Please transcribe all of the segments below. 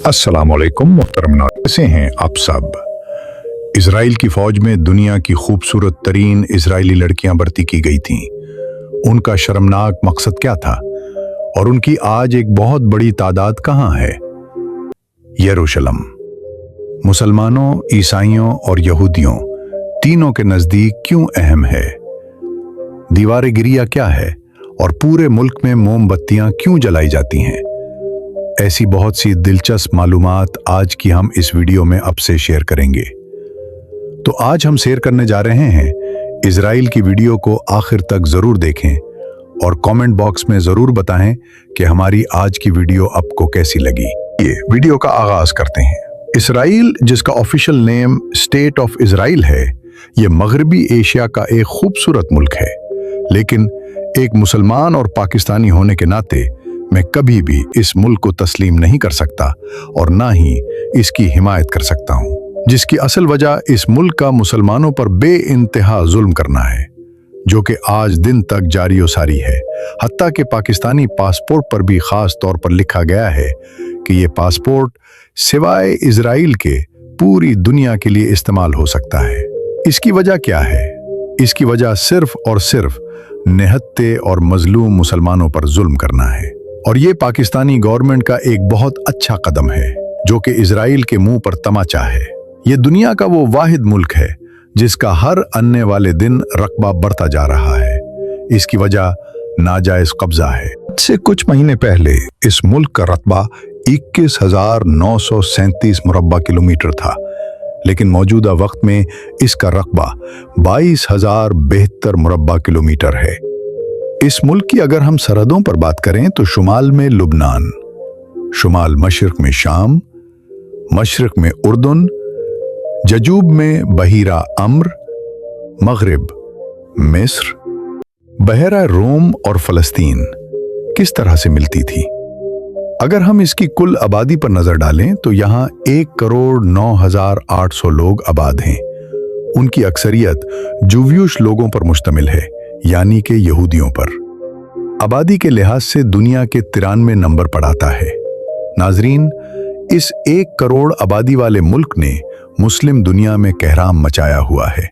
अस्सलाम वालेकुम मोहतरम नाज़रीन, कैसे हैं आप सब। इजराइल की फौज में दुनिया की खूबसूरत तरीन इजरायली लड़कियां भर्ती की गई थीं। उनका शर्मनाक मकसद क्या था और उनकी आज एक बहुत बड़ी तादाद कहां है? यरूशलम। मुसलमानों, ईसाइयों और यहूदियों तीनों के नजदीक क्यों अहम है? दीवार गिरिया क्या है और पूरे मुल्क में मोमबत्तियां क्यों जलाई जाती हैं? ऐसी बहुत सी दिलचस्प मालूमात आज की हम इस वीडियो में आपसे शेयर करेंगे। तो आज हम शेयर करने जा रहे हैं। इजराइल की वीडियो को आखिर तक जरूर देखें और कमेंट बॉक्स में जरूर बताएं कि हमारी आज की वीडियो आपको कैसी लगी। ये वीडियो का आगाज करते हैं। इजराइल, जिसका official name state of Israel है, ये मगरबी एशिया का एक खूबसूरत मुल्क है, लेकिन एक मुसलमान और पाकिस्तानी होने के नाते मैं कभी भी इस मुल्क को तस्लीम नहीं कर सकता और ना ही इसकी हिमायत कर सकता हूँ, जिसकी असल वजह इस मुल्क का मुसलमानों पर बेइंतहा जुल्म करना है, जो कि आज दिन तक जारी सारी है। हत्ता के पाकिस्तानी पासपोर्ट पर भी खास तौर पर लिखा गया है कि ये पासपोर्ट सिवाय इजराइल के पूरी दुनिया के लिए इस्तेमाल हो सकता है। इसकी वजह क्या है? इसकी वजह सिर्फ और सिर्फ निहत्ते और मजलूम मुसलमानों पर जुल्म करना है, और ये पाकिस्तानी गवर्नमेंट का एक बहुत अच्छा कदम है जो कि इजराइल के मुंह पर तमाचा है। ये दुनिया का वो वाहिद मुल्क है जिसका हर आने वाले दिन रकबा बढ़ता जा रहा है। इसकी वजह नाजायज कब्जा है। से कुछ महीने पहले इस मुल्क का रकबा 21,937 मुरब्बा किलोमीटर था, लेकिन मौजूदा वक्त में इसका रकबा 22,072 मुरब्बा किलोमीटर है। इस मुल्क की अगर हम सरहदों पर बात करें तो शुमाल में लुबनान, शुमाल मशरक में शाम, मशरक में उर्दन, जजूब में बहीरा अम्र, मगरिब मिस्र, बहरा रोम और फलस्तीन किस तरह से मिलती थी। अगर हम इसकी कुल आबादी पर नजर डालें तो यहाँ 1,09,800 लोग आबाद हैं। उनकी अक्सरियत जुव्यूश लोगों पर मुश्तमिल है, यानी कि यहूदियों पर। आबादी के लिहाज से दुनिया के 93 नंबर पर आता है। नाजरीन, इस 1 करोड़ आबादी वाले मुल्क ने मुस्लिम दुनिया में कहराम मचाया हुआ है।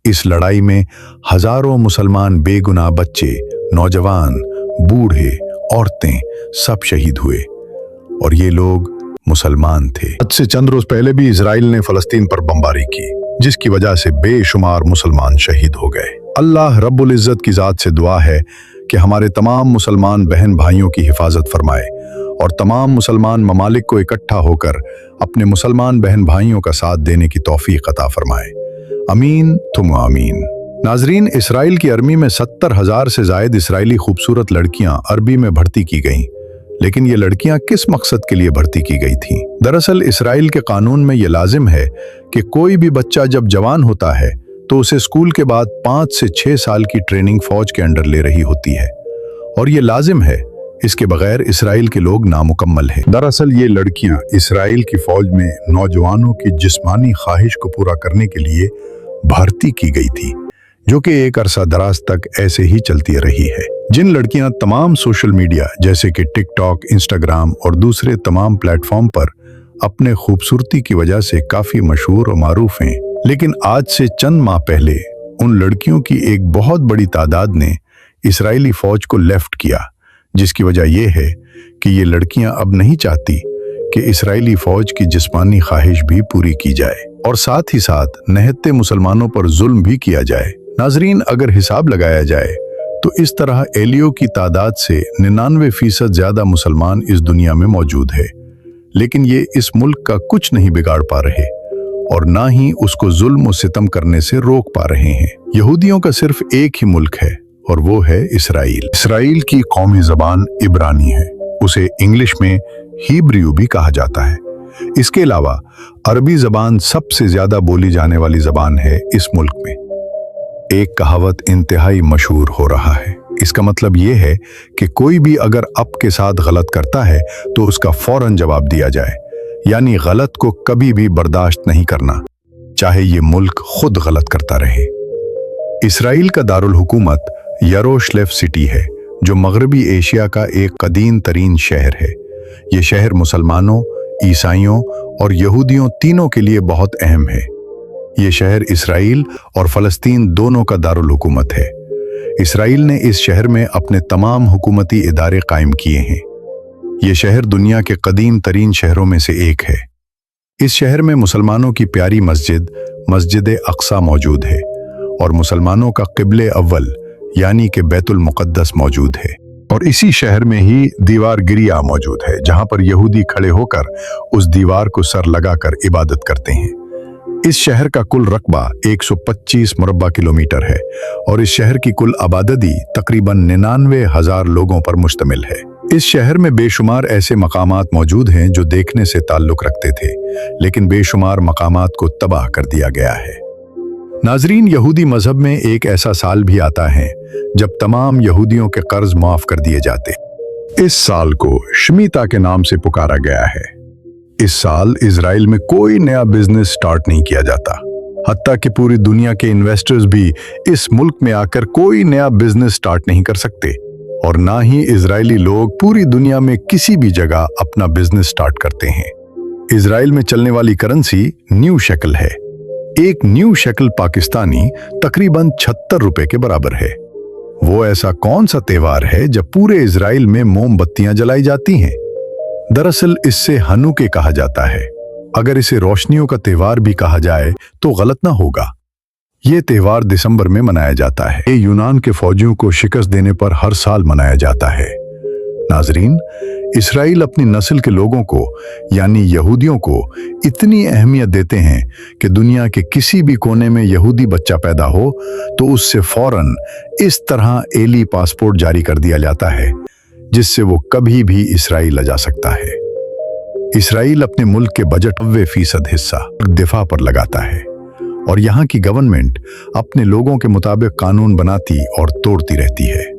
इस लड़ाई में हजारों मुसलमान बेगुनाह बच्चे, नौजवान, बूढ़े, औरतें सब शहीद हुए, और ये लोग मुसलमान थे। आज से चंद रोज पहले भी इजराइल ने फलस्तीन पर बमबारी की, जिसकी वजह से बेशुमार मुसलमान शहीद हो गए। अल्लाह रब्बुल इज़्ज़त की ज़ात से दुआ है कि हमारे तमाम मुसलमान बहन भाइयों की हिफाजत फरमाए और तमाम मुसलमान ममालिक को इकट्ठा होकर अपने मुसलमान बहन भाइयों का साथ देने की तौफीक अता फरमाए। अमीन तुम आमीन। नाजरीन, इस्राइल की आर्मी में 70,000 से जायद इस्राइली खूबसूरत लड़कियां अरबी में भर्ती की गईं, लेकिन ये लड़कियां किस मकसद के लिए भर्ती की गई थीं? दरअसल इस्राइल के कानून में ये लाजिम है कि कोई भी बच्चा जब जवान होता है तो उसे स्कूल के बाद 5 से 6 साल की ट्रेनिंग फौज के अंडर ले रही होती है, और ये लाजिम है। इसके बगैर इस्राइल के लोग नामुकम्मल हैं। दरअसल ये लड़कियां इस्राइल की फौज में नौजवानों की जिस्मानी ख्वाहिश को पूरा करने के लिए भर्ती की गई थी, जो कि एक अरसा दराज तक ऐसे ही चलती रही है। जिन लड़कियां तमाम सोशल मीडिया जैसे कि टिकटॉक, इंस्टाग्राम और दूसरे तमाम प्लेटफॉर्म पर अपने खूबसूरती की वजह से काफी मशहूर और मारूफ हैं, लेकिन आज से चंद माह पहले उन लड़कियों की एक बहुत बड़ी तादाद ने इस्राइली फौज को लेफ्ट किया, जिसकी वजह यह है कि ये लड़कियां अब नहीं चाहती कि इस्राइली फौज की जिस्मानी ख्वाहिश भी पूरी की जाए और साथ ही साथ निहत्ते मुसलमानों पर जुल्म भी किया जाए। नाजरीन, अगर हिसाब लगाया जाए तो इस तरह एलियो की तादाद से 99% ज्यादा मुसलमान इस दुनिया में मौजूद है, लेकिन ये इस मुल्क का कुछ नहीं बिगाड़ पा रहे और ना ही उसको जुल्म और सितम करने से रोक पा रहे हैं। यहूदियों का सिर्फ एक ही मुल्क है और वो है इस्राइल। इस्राइल की कौमी जबान इब्रानी है, उसे इंग्लिश में हिब्रू भी कहा जाता है। इसके अलावा अरबी जबान सबसे ज्यादा बोली जाने वाली जबान है इस मुल्क में। एक कहावत इंतहाई मशहूर हो रहा है। इसका मतलब ये है कि कोई भी अगर अप के साथ गलत करता है तो उसका फौरन जवाब दिया जाए, यानी गलत को कभी भी बर्दाश्त नहीं करना, चाहे ये मुल्क खुद गलत करता रहे। इस्राइल का दारुल हुकूमत यरूशलेम सिटी है, जो मगरबी एशिया का एक कदीम तरीन शहर है। ये शहर मुसलमानों, ईसाइयों और यहूदियों तीनों के लिए बहुत अहम है। ये शहर इसराइल और फलस्तीन दोनों का दारुल हुकूमत है। इसराइल ने इस शहर में अपने तमाम हुकूमती इदारे कायम किए हैं। ये शहर दुनिया के कदीम तरीन शहरों में से एक है। इस शहर में मुसलमानों की प्यारी मस्जिद अक्सा मौजूद है और मुसलमानों का क़िबले अव्वल यानी कि बैतुल मुक़द्दस मौजूद है। और इसी शहर में ही दीवार गिरिया मौजूद है, जहां पर यहूदी खड़े होकर उस दीवार को सर लगाकर इबादत करते हैं। इस शहर का कुल रकबा 125 मुरब्बा किलोमीटर है और इस शहर की कुल आबादी तकरीबन 99,000 लोगों पर मुश्तमिल है। इस शहर में बेशुमार ऐसे मकामात मौजूद हैं जो देखने से ताल्लुक रखते थे, लेकिन बेशुमार मकामात को तबाह कर दिया गया है। नाजरीन, यहूदी मजहब में एक ऐसा साल भी आता है जब तमाम यहूदियों के कर्ज माफ कर दिए जाते। इस साल को शमीता के नाम से पुकारा गया है। इस साल इजराइल में कोई नया बिजनेस स्टार्ट नहीं किया जाता। हत्ता कि पूरी दुनिया के इन्वेस्टर्स भी इस मुल्क में आकर कोई नया बिजनेस स्टार्ट नहीं कर सकते और ना ही इजरायली लोग पूरी दुनिया में किसी भी जगह अपना बिजनेस स्टार्ट करते हैं। इजराइल में चलने वाली करेंसी न्यू शेकल है। एक न्यू शेकल पाकिस्तानी तकरीबन 76 रुपए के बराबर है। वो ऐसा कौन सा त्योहार है जब पूरे इजराइल में मोमबत्तियां जलाई जाती हैं? दरअसल इससे हनुके कहा जाता है। अगर इसे रोशनियों का त्योहार भी कहा जाए तो गलत ना होगा। ये त्योहार दिसंबर में मनाया जाता है। ये यूनान के फौजियों को शिकस्त देने पर हर साल मनाया जाता है। नाजरीन, इसराइल अपनी नस्ल के लोगों को यानी यहूदियों को इतनी अहमियत देते हैं कि दुनिया के किसी भी कोने में यहूदी बच्चा पैदा हो तो उससे फौरन इस तरह एली पासपोर्ट जारी कर दिया जाता है जिससे वो कभी भी इसराइल आ जा सकता है। इसराइल अपने मुल्क के बजट 90% हिस्सा दिफा पर लगाता है और यहाँ की गवर्नमेंट अपने लोगों के मुताबिक कानून बनाती और तोड़ती रहती है।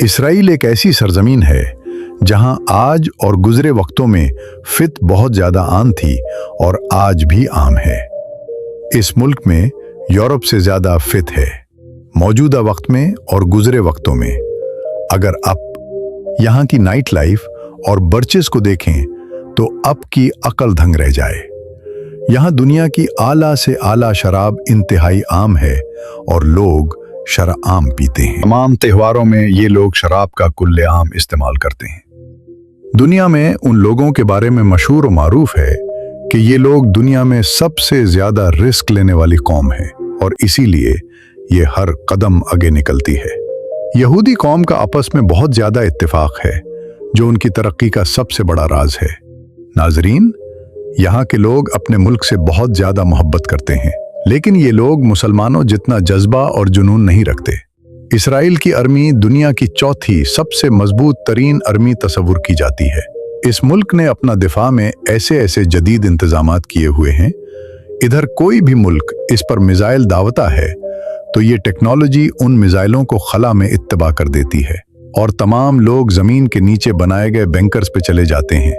इसराइल एक ऐसी सरजमीन है जहां आज और गुजरे वक्तों में फित बहुत ज्यादा आम थी और आज भी आम है। इस मुल्क में यूरोप से ज्यादा फित है मौजूदा वक्त में और गुजरे वक्तों में। अगर आप यहाँ की नाइट लाइफ और बर्चेस को देखें तो अब की अकल दंग रह जाए। यहाँ दुनिया की आला से आला शराब इंतहाई आम है और लोग शराब पीते हैं। तमाम त्योहारों में ये लोग शराब का कुल्ले-आम इस्तेमाल करते हैं। दुनिया में उन लोगों के बारे में मशहूर और मारूफ है कि ये लोग दुनिया में सबसे ज्यादा रिस्क लेने वाली कौम है और इसीलिए ये हर कदम आगे निकलती है। यहूदी कौम का आपस में बहुत ज्यादा इत्तेफाक है जो उनकी तरक्की का सबसे बड़ा राज है। नाजरीन, यहाँ के लोग अपने मुल्क से बहुत ज्यादा मोहब्बत करते हैं, लेकिन ये लोग मुसलमानों जितना जज्बा और जुनून नहीं रखते। इसराइल की आर्मी दुनिया की चौथी सबसे मजबूत तरीन आर्मी तस्वुर की जाती है। इस मुल्क ने अपना दिफा में ऐसे ऐसे जदीद इंतजामात किए हुए हैं। इधर कोई भी मुल्क इस पर मिसाइल दावता है तो ये टेक्नोलॉजी उन मिसाइलों को खला में इत्तबा कर देती है और तमाम लोग जमीन के नीचे बनाए गए बैंकर्स पे चले जाते हैं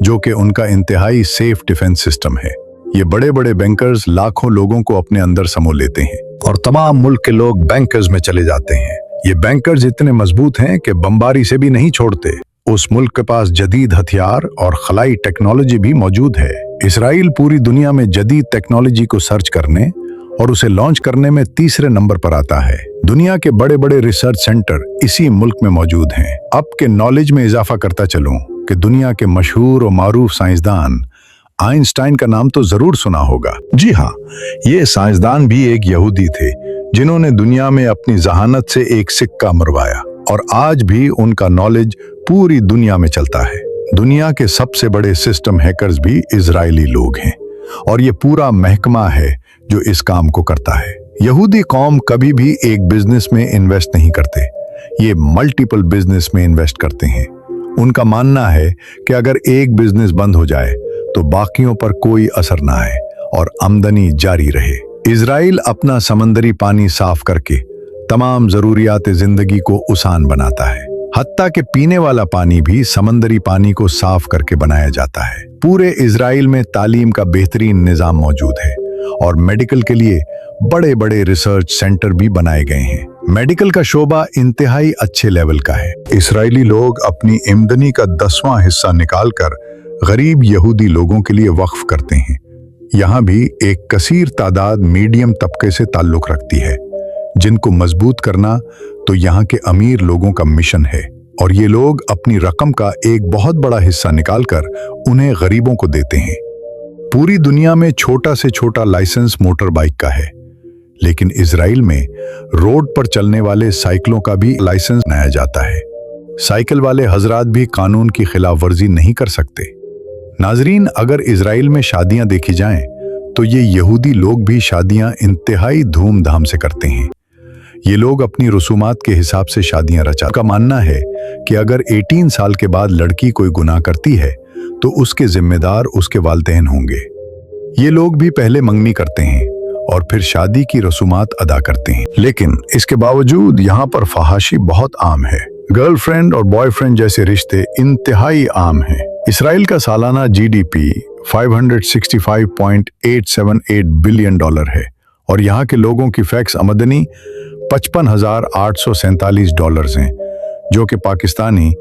जो कि उनका इंतहाई सेफ डिफेंस सिस्टम है। ये बड़े बड़े बैंकर्स लाखों लोगों को अपने अंदर समो लेते हैं और तमाम मुल्क के लोग बैंकर्स में चले जाते हैं। ये बैंकर्स इतने मजबूत हैं कि बमबारी से भी नहीं छोड़ते। उस मुल्क के पास जदीद हथियार और खलाई टेक्नोलॉजी भी मौजूद है। इसराइल पूरी दुनिया में जदीद टेक्नोलॉजी को सर्च करने और उसे लॉन्च करने में तीसरे नंबर पर आता है। दुनिया के बड़े बड़े रिसर्च सेंटर इसी मुल्क में मौजूद हैं। अब के नॉलेज में इजाफा करता चलूं कि दुनिया के मशहूर और मारूफ साइंसदान आइंस्टाइन का नाम तो जरूर सुना होगा। जी हाँ, ये साइंसदान भी एक यहूदी थे जिन्होंने दुनिया में अपनी जहानत से एक सिक्का मरवाया और आज भी उनका नॉलेज पूरी दुनिया में चलता है। दुनिया के सबसे बड़े सिस्टम हैकर्स भी इजरायली लोग हैं और ये पूरा महकमा है जो इस काम को करता है। यहूदी कौम कभी भी एक बिजनेस में इन्वेस्ट नहीं करते, ये मल्टीपल बिजनेस में इन्वेस्ट करते हैं। उनका मानना है कि अगर एक बिजनेस बंद हो जाए तो बाकियों पर कोई असर ना आए और आमदनी जारी रहे। इजराइल अपना समंदरी पानी साफ करके तमाम जरूरियात जिंदगी को आसान बनाता है। हत्ता के पीने वाला पानी भी समंदरी पानी को साफ करके बनाया जाता है। पूरे इजराइल में तालीम का बेहतरीन निजाम मौजूद है और मेडिकल के लिए बड़े बड़े रिसर्च सेंटर भी बनाए गए हैं। मेडिकल का शोबा इंतहाई अच्छे लेवल का है। इजरायली लोग अपनी आमदनी का 10वां हिस्सा निकालकर गरीब यहूदी लोगों के लिए वक्फ करते हैं। यहाँ भी एक कसीर तादाद मीडियम तबके से ताल्लुक रखती है, जिनको मजबूत करना तो यहाँ के अमीर लोगों का मिशन है, और ये लोग अपनी रकम का एक बहुत बड़ा हिस्सा निकालकर उन्हें गरीबों को देते हैं। पूरी दुनिया में छोटा से छोटा लाइसेंस मोटर बाइक का है, लेकिन इजराइल में रोड पर चलने वाले साइकिलों का भी लाइसेंस बनाया जाता है। साइकिल वाले हजरात भी कानून की खिलाफ वर्जी नहीं कर सकते। नाजरीन, अगर इजराइल में शादियां देखी जाएं, तो ये यहूदी लोग भी शादियां इंतहाई धूमधाम से करते हैं। ये लोग अपनी रसूमात के हिसाब से शादियां रचाते। का मानना है कि अगर 18 साल के बाद लड़की कोई गुनाह करती है तो उसके जिम्मेदार उसके वालिदैन होंगे। ये लोग भी पहले मंगनी करते हैं और फिर शादी की रसूमात अदा करते हैं, लेकिन इसके बावजूद यहाँ पर फहाशी बहुत आम है। गर्लफ्रेंड और बॉयफ्रेंड जैसे रिश्ते इंतहाई आम हैं। इसराइल का सालाना जीडीपी $565.878 बिलियन है और यहाँ के लोगों की फैक्स आमदनी $55,847 हैं, जो कि पाकिस्तानी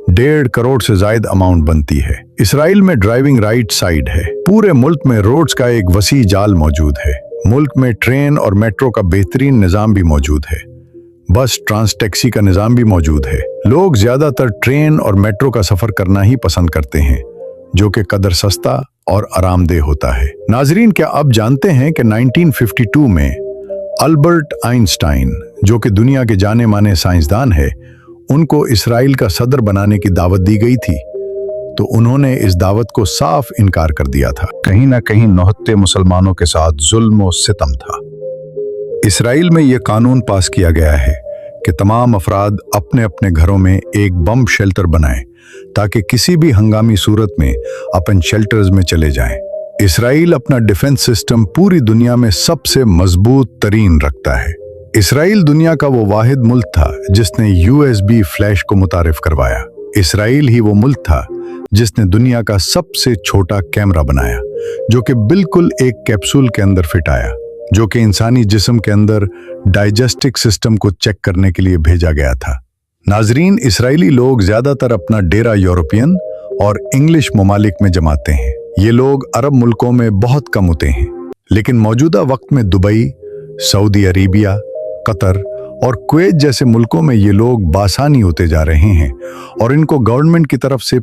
1.5 करोड़ से ज्यादा अमाउंट बनती है। इसराइल में ड्राइविंग राइट साइड है। पूरे मुल्क में रोड्स का एक वसी जाल मौजूद है। मुल्क में ट्रेन और मेट्रो का बेहतरीन निजाम भी मौजूद है। बस ट्रांस टैक्सी का निजाम भी मौजूद है। लोग ज्यादातर ट्रेन और मेट्रो का सफर करना ही पसंद करते हैं, जो कि कदर सस्ता और आरामदेह होता है। नाजरीन, क्या आप जानते हैं कि 1952 में अल्बर्ट आइंस्टाइन, जो कि दुनिया के जाने माने साइंसदान है, उनको इसराइल का सदर बनाने की दावत दी गई थी, तो उन्होंने इस दावत को साफ इनकार कर दिया था। कहीं ना कहीं नौहत्ते मुसलमानों के साथ जुल्म और सितम था। इसराइल में यह कानून पास किया गया है कि तमाम अफराद अपने अपने घरों में एक बम शेल्टर बनाएं, ताकि किसी भी हंगामी सूरत में अपन शेल्टर्स में चले जाएं। इसराइल अपना डिफेंस सिस्टम पूरी दुनिया में सबसे मजबूत तरीन रखता है। इसराइल दुनिया का वो वाहिद मुल्क था जिसने USB फ्लैश को मुतारिफ करवाया। इसराइल ही वो मुल्क था जिसने दुनिया का सबसे छोटा कैमरा बनाया, जो कि बिल्कुल एक कैप्सूल के अंदर फिट आया, जो कि इंसानी जिस्म के अंदर डाइजेस्टिव सिस्टम को चेक करने के लिए भेजा गया था। नाजरीन, इसराइली लोग ज्यादातर अपना डेरा यूरोपियन और इंग्लिश ममालिक में जमाते हैं। ये लोग अरब मुल्कों में बहुत कम होते हैं, लेकिन मौजूदा वक्त में दुबई, सऊदी अरेबिया, कतर और कुवैत जैसे मुल्कों में ये लोग बासानी होते जा रहे हैं और इनको गवर्नमेंट की तरफ से